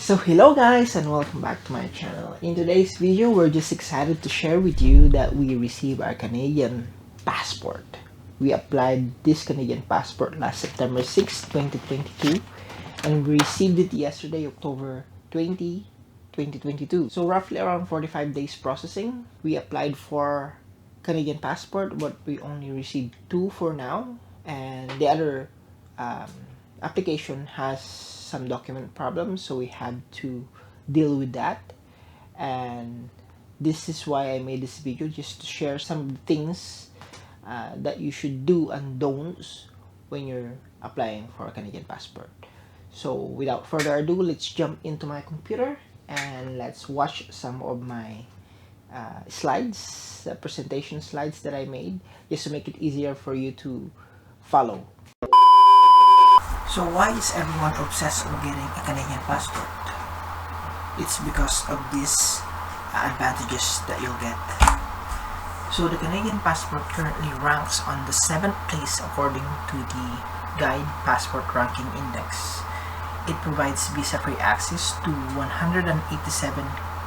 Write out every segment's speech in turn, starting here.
So hello guys and welcome back to my channel. In today's video, we're just excited to share with you that we received our Canadian passport. We applied this Canadian passport last September 6, 2022 and we received it yesterday, October 20, 2022. So roughly around 45 days processing. We applied for Canadian passport but we only received 2 for now, and the other application has some document problems, so we had to deal with that. And this is why I made this video, just to share some of the things that you should do and don'ts when you're applying for a Canadian passport. So without further ado, let's jump into my computer and let's watch some of my slides, presentation slides that I made, just to make it easier for you to follow. So why is everyone obsessed with getting a Canadian passport? It's because of these advantages that you'll get. So the Canadian passport currently ranks on the 7th place according to the Guide Passport Ranking Index. It provides visa-free access to 187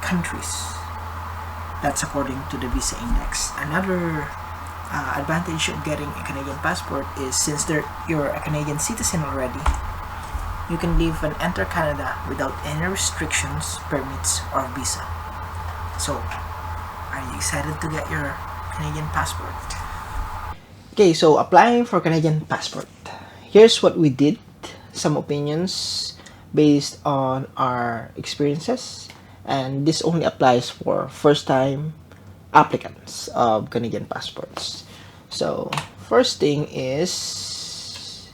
countries. That's according to the Visa Index. Another advantage of getting a Canadian passport is, since you're a Canadian citizen already, you can live and enter Canada without any restrictions, permits, or visa. So, are you excited to get your Canadian passport? Okay, so applying for Canadian passport. Here's what we did. Some opinions based on our experiences, and this only applies for first-time applicants of Canadian passports. So first thing is,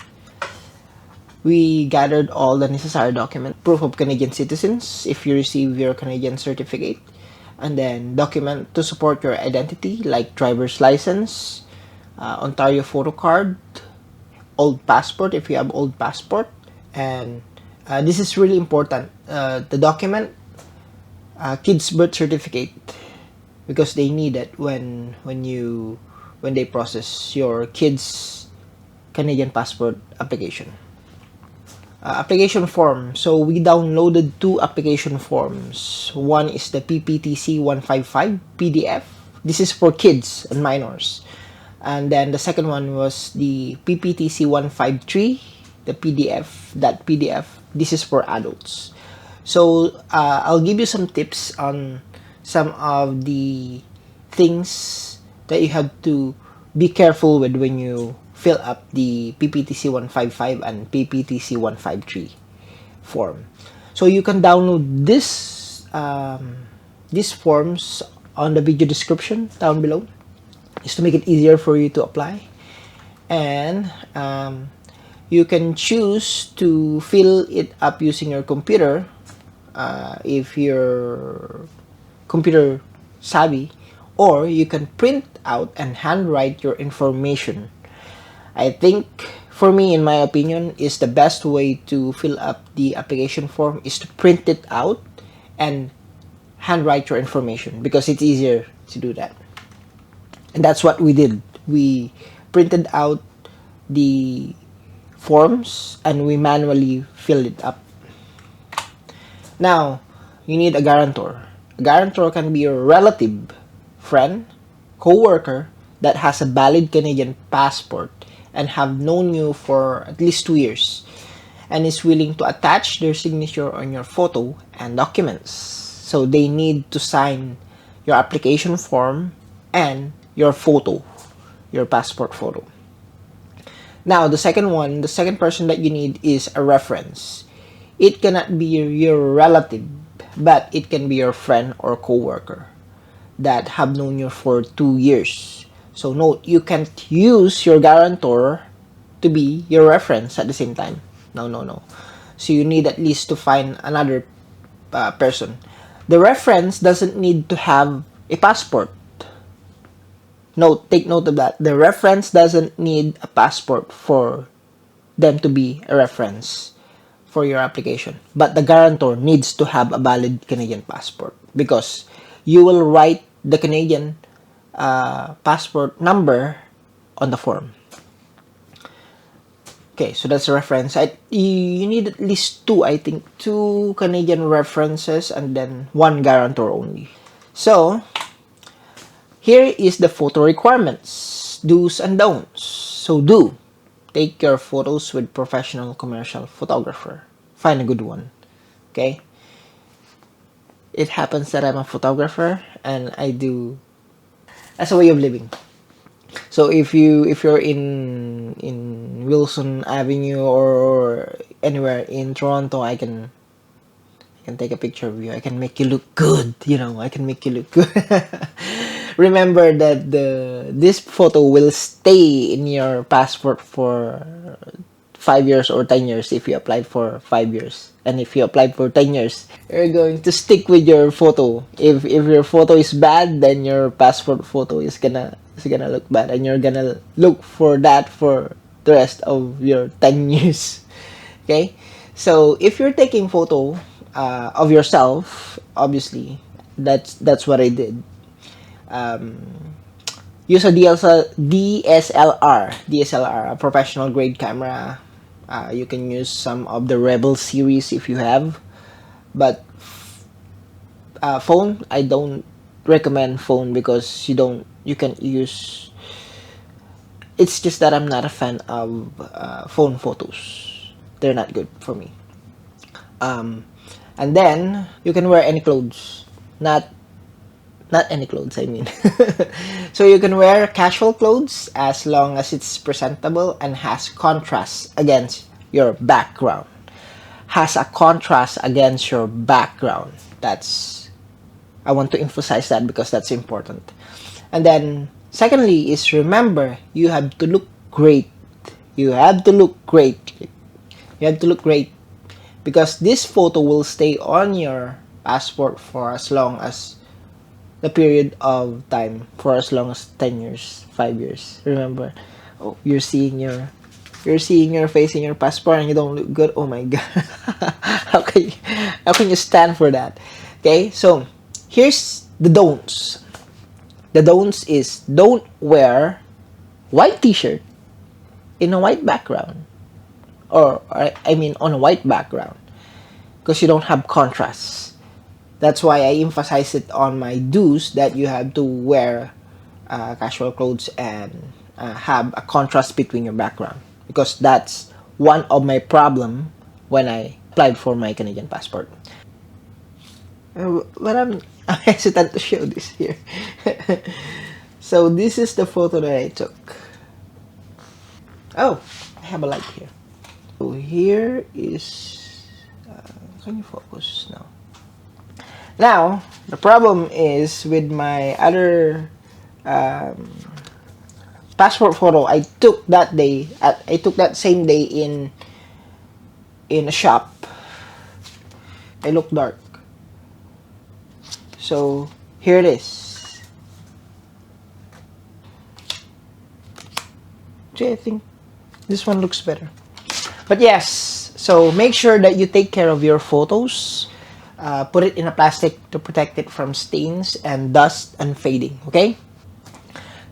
we gathered all the necessary documents: proof of Canadian citizens if you receive your Canadian certificate, and then document to support your identity like driver's license, Ontario photo card, old passport if you have old passport, and this is really important, the document, kids birth certificate, because they need it when they process your kids Canadian passport application. Application form. So we downloaded 2 application forms. One is the PPTC 155 PDF. This is for kids and minors. And then the second one was the PPTC 153, the PDF. This is for adults. So I'll give you some tips on some of the things that you have to be careful with when you fill up the PPTC 155 and PPTC 153 form. So you can download these forms on the video description down below, just to make it easier for you to apply. And you can choose to fill it up using your computer if you're computer savvy, or you can print out and handwrite your information. I think, for me, in my opinion, is the best way to fill up the application form is to print it out and handwrite your information, because it's easier to do that. And that's what we did. We printed out the forms and we manually filled it up. Now, you need a guarantor. A guarantor can be your relative, friend, co-worker that has a valid Canadian passport and have known you for at least 2 years and is willing to attach their signature on your photo and documents. So they need to sign your application form and your photo, your passport photo. Now, the second person that you need is a reference. It cannot be your relative, but it can be your friend or co-worker that have known you for 2 years. So note, you can't use your guarantor to be your reference at the same time. No. So you need at least to find another person. The reference doesn't need to have a passport. Take note of that. The reference doesn't need a passport for them to be a reference for your application. But the guarantor needs to have a valid Canadian passport, because you will write the Canadian passport number on the form. Okay, so that's a reference. You need at least two, I think, two Canadian references and then one guarantor only. So, here is the photo requirements, do's and don'ts. So do, take your photos with professional commercial photographer. Find a good one, okay? It happens that I'm a photographer and I do as a way of living. So if you're in Wilson Avenue or anywhere in Toronto, I can take a picture of you. I can make you look good. I can make you look good. Remember that this photo will stay in your passport for 5 years or 10 years if you applied for 5 years. And if you applied for 10 years, you're going to stick with your photo. If your photo is bad, then your passport photo is gonna look bad, and you're gonna look for that for the rest of your 10 years. Okay? So if you're taking photo of yourself, obviously that's what I did. Use a DSLR, a professional grade camera. You can use some of the Rebel series if you have, but phone, I don't recommend phone because you can use. It's just that I'm not a fan of phone photos. They're not good for me. And then you can wear any clothes, not any clothes, I mean. So you can wear casual clothes as long as it's presentable and has contrast against your background. Has a contrast against your background. I want to emphasize that because that's important. And then secondly is, remember, you have to look great. You have to look great. You have to look great because this photo will stay on your passport for as long as the period of time, for as long as 10 years, 5 years. Remember, you're seeing your face in your passport and you don't look good. Oh my god. How can you stand for that? Okay? So, here's the don'ts. The don'ts is, don't wear white t-shirt in a white background. Or I mean on a white background, because you don't have contrast. That's why I emphasize it on my do's, that you have to wear casual clothes and have a contrast between your background, because that's one of my problem when I applied for my Canadian passport. But I'm hesitant to show this here. So this is the photo that I took. Oh, I have a light here. So here is, can you focus now? Now, the problem is with my other passport photo I took that day. I took that same day in a shop. I look dark. So here it is. See, I think this one looks better. But yes, so make sure that you take care of your photos. Put it in a plastic to protect it from stains and dust and fading, okay?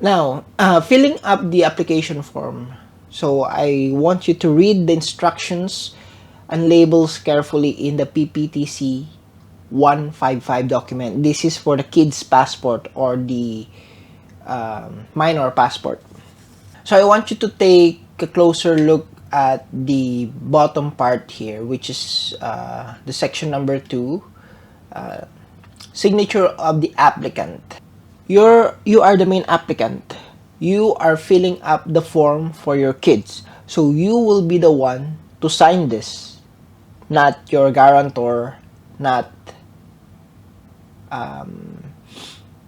Now, filling up the application form. So I want you to read the instructions and labels carefully in the PPTC 155 document. This is for the kids passport or the minor passport. So I want you to take a closer look at the bottom part here, which is the section number 2, signature of the applicant. You are the main applicant. You are filling up the form for your kids, so you will be the one to sign this, not your guarantor, not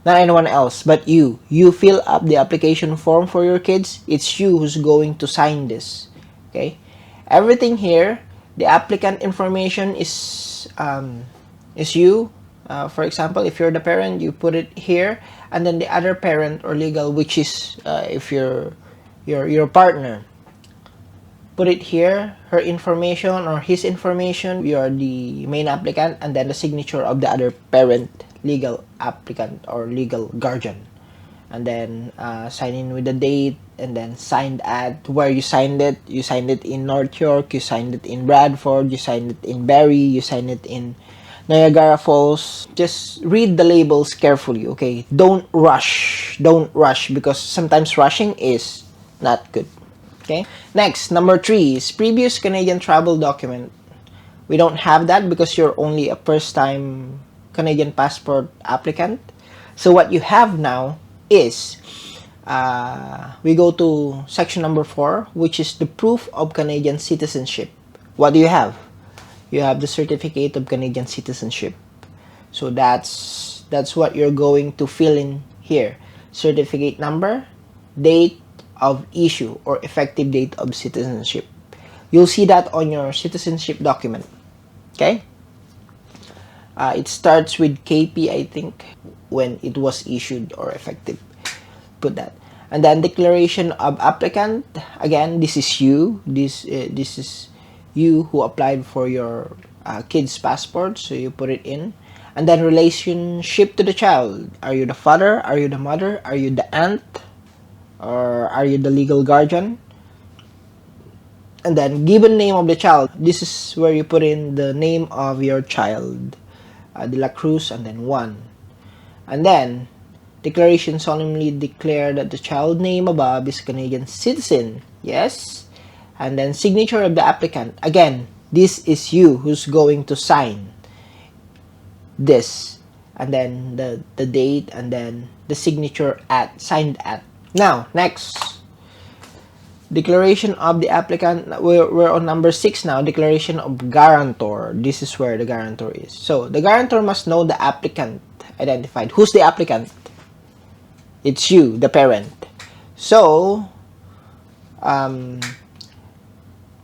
anyone else, but you fill up the application form for your kids. It's you who's going to sign this. Okay, everything here, the applicant information is you. For example, if you're the parent, you put it here, and then the other parent or legal, which is if you're your partner, put it here, her information or his information. You are the main applicant, and then the signature of the other parent, legal applicant or legal guardian. and then sign in with the date, and then signed at where you signed it. You signed it in North York, you signed it in Bradford, you signed it in Barrie, you signed it in Niagara Falls. Just read the labels carefully, okay? Don't rush. Don't rush, because sometimes rushing is not good. Okay? Next, number 3 is previous Canadian travel document. We don't have that because you're only a first-time Canadian passport applicant. So what you have now is we go to section number 4, which is the proof of Canadian citizenship. What do you have? You have the certificate of Canadian citizenship. So that's what you're going to fill in here. Certificate number, date of issue or effective date of citizenship. You'll see that on your citizenship document. Okay? It starts with KP, I think, when it was issued or effective. Put that. And then declaration of applicant. Again, this is you. This is you who applied for your kid's passport, so you put it in. And then relationship to the child. Are you the father? Are you the mother? Are you the aunt? Or are you the legal guardian? And then given name of the child. This is where you put in the name of your child. De La Cruz, and then 1. And then declaration solemnly declare that the child name above is Canadian citizen. Yes. And then signature of the applicant. Again, this is you who's going to sign this. And then the date, and then the signature at, signed at. Now, next. Declaration of the applicant. We're on number 6 now. Declaration of guarantor. This is where the guarantor is. So, the guarantor must know the applicant identified. Who's the applicant? It's you, the parent. So,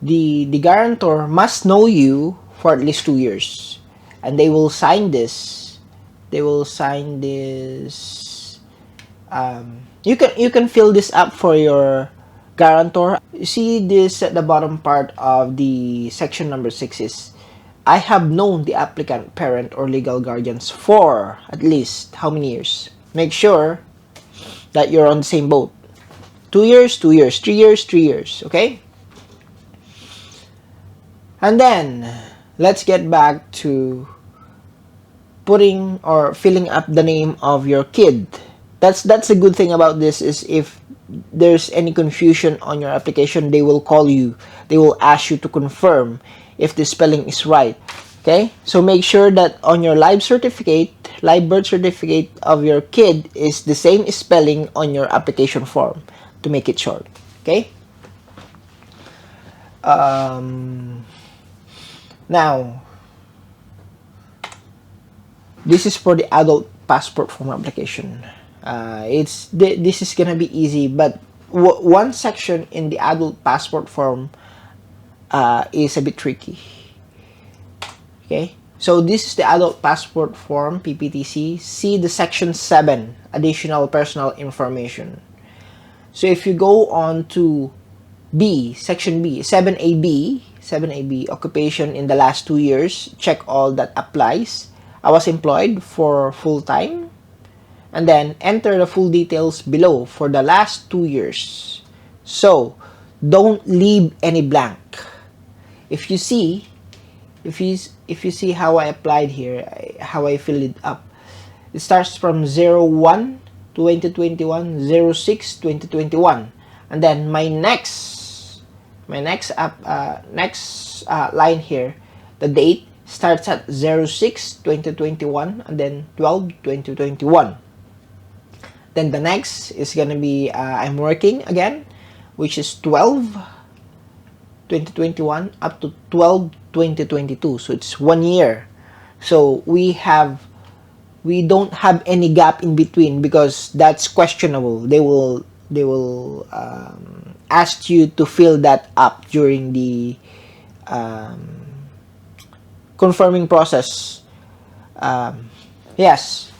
the guarantor must know you for at least 2 years. And they will sign this. They will sign this. You can fill this up for your guarantor. You see this at the bottom part of the section number 6 is, I have known the applicant, parent, or legal guardians for at least how many years? Make sure that you're on the same boat. 2 years, 2 years, 3 years, 3 years, okay? And then, let's get back to putting or filling up the name of your kid. That's a good thing about this, is if there's any confusion on your application, they will call you. They will ask you to confirm if the spelling is right. Okay? So make sure that on your live birth certificate of your kid is the same spelling on your application form, to make it short. Okay? Now, this is for the adult passport form application. This is gonna be easy, but one section in the adult passport form is a bit tricky. Okay, so this is the adult passport form, PPTC. See the section 7, additional personal information. So if you go on to B, section B, 7AB, occupation in the last 2 years, check all that applies. I was employed for full-time. And then enter the full details below for the last 2 years. So don't leave any blank. If you see how I applied here, how I filled it up, it starts from 01 2021, 06 2021, and then my next line here, the date starts at 06 2021 and then 12 2021. Then the next is gonna be I'm working again, which is 12 2021 up to 12 2022. So it's 1 year. So we don't have any gap in between, because that's questionable. They will ask you to fill that up during the confirming process. Yes.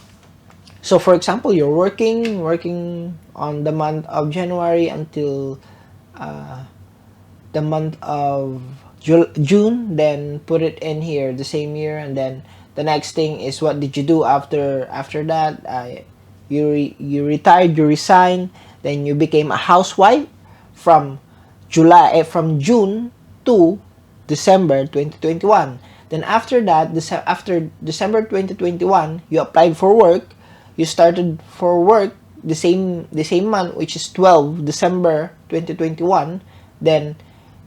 So for example, you're working on the month of January until the month of June, then put it in here the same year, and then the next thing is what did you do after that. you retired, you resigned, then you became a housewife from from June to December 2021. Then after that, after December 2021, you applied for work, you started for work the same month, which is 12 December 2021. Then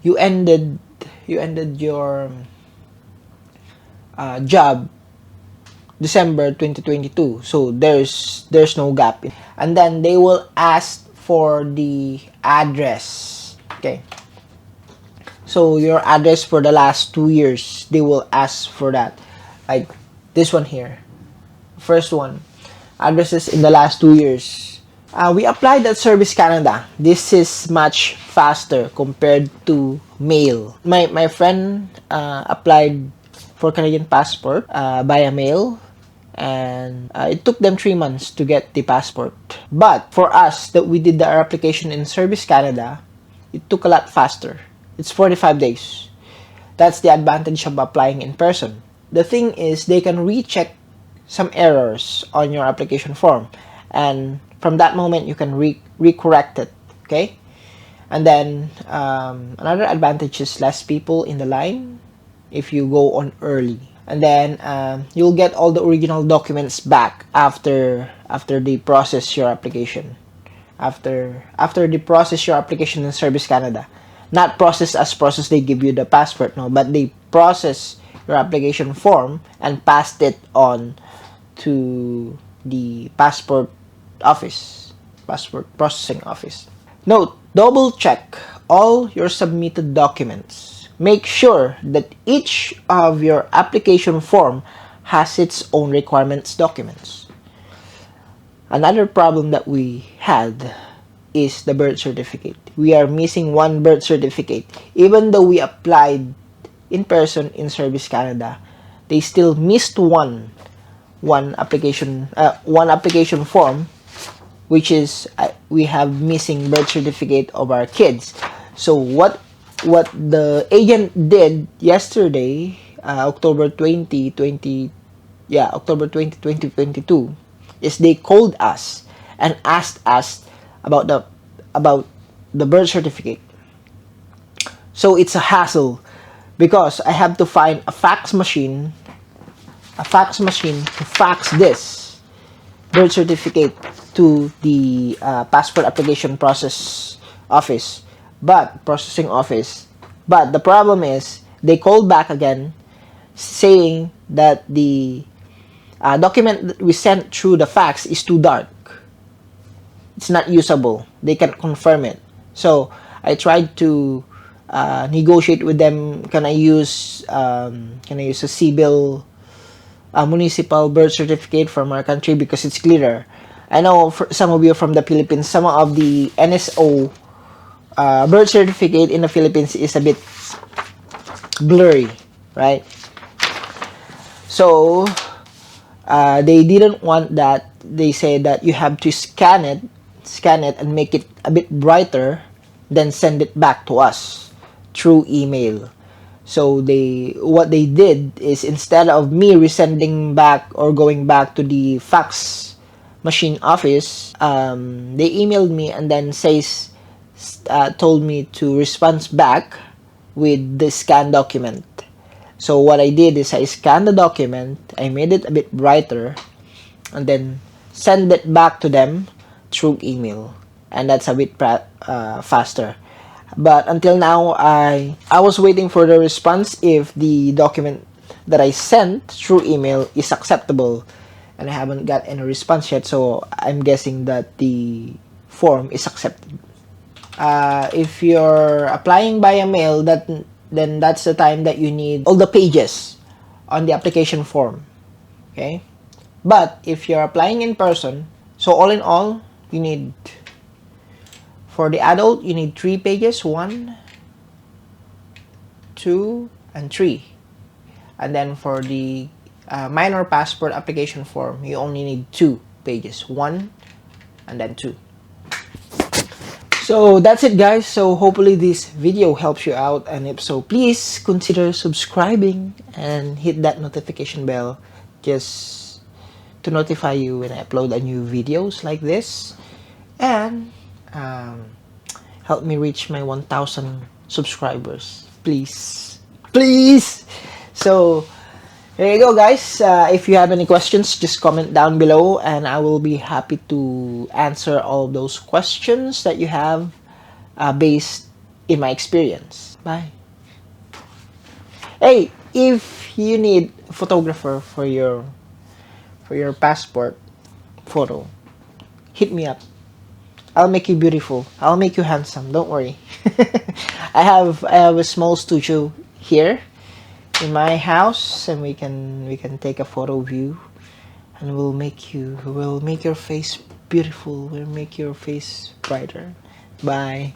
you ended your job December 2022. So there's no gap. And then they will ask for the address. Okay. So your address for the last 2 years, they will ask for that. Like this one here. First one. Addresses in the last 2 years. We applied at Service Canada. This is much faster compared to mail. My friend applied for Canadian passport via mail, and it took them 3 months to get the passport. But for us that we did our application in Service Canada, it took a lot faster. It's 45 days. That's the advantage of applying in person. The thing is, they can recheck some errors on your application form, and from that moment you can recorrect it. Okay. And then another advantage is less people in the line if you go on early. And then you'll get all the original documents back after they process your application. After they process your application in Service Canada. Not process they give you the passport, no, but they process your application form and passed it on to the passport processing office. Note, double check all your submitted documents. Make sure that each of your application form has its own requirements documents. Another problem that we had is the birth certificate. We are missing one birth certificate. Even though we applied in person in Service Canada, they still missed one application form, which is we have missing birth certificate of our kids. So what the agent did yesterday, October 20, 2022, is they called us and asked us about the birth certificate. So it's a hassle because I have to find a fax machine to fax this birth certificate to the passport application processing office. But the problem is they called back again saying that the document that we sent through the fax is too dark. It's not usable. They can't confirm it. So I tried to negotiate with them. Can I use a civil municipal birth certificate from our country because it's clearer? I know for some of you from the Philippines, some of the NSO birth certificate in the Philippines is a bit blurry, right? So they didn't want that. They said that you have to scan it and make it a bit brighter, then send it back to us through email. So what they did is, instead of me resending back or going back to the fax machine office, they emailed me and then told me to respond back with the scanned document. So what I did is I scanned the document, I made it a bit brighter, and then send it back to them through email, and that's a bit faster. But until now, I was waiting for the response if the document that I sent through email is acceptable, and I haven't got any response yet, so I'm guessing that the form is accepted. If you're applying via mail, then that's the time that you need all the pages on the application form. Okay? But if you're applying in person, so all in all, you need, for the adult, you need 3 pages, 1, 2, and 3. And then for the minor passport application form, you only need 2 pages, 1 and then 2. So that's it, guys. So hopefully this video helps you out, and if so, please consider subscribing and hit that notification bell just to notify you when I upload a new videos like this, and help me reach my 1,000 subscribers, please. So there you go, guys. If you have any questions, just comment down below, and I will be happy to answer all of those questions that you have, based in my experience. Bye. Hey, if you need a photographer for your passport photo, hit me up. I'll make you beautiful. I'll make you handsome. Don't worry. I have a small studio here in my house, and we can take a photo of you, and we'll make your face beautiful. We'll make your face brighter. Bye.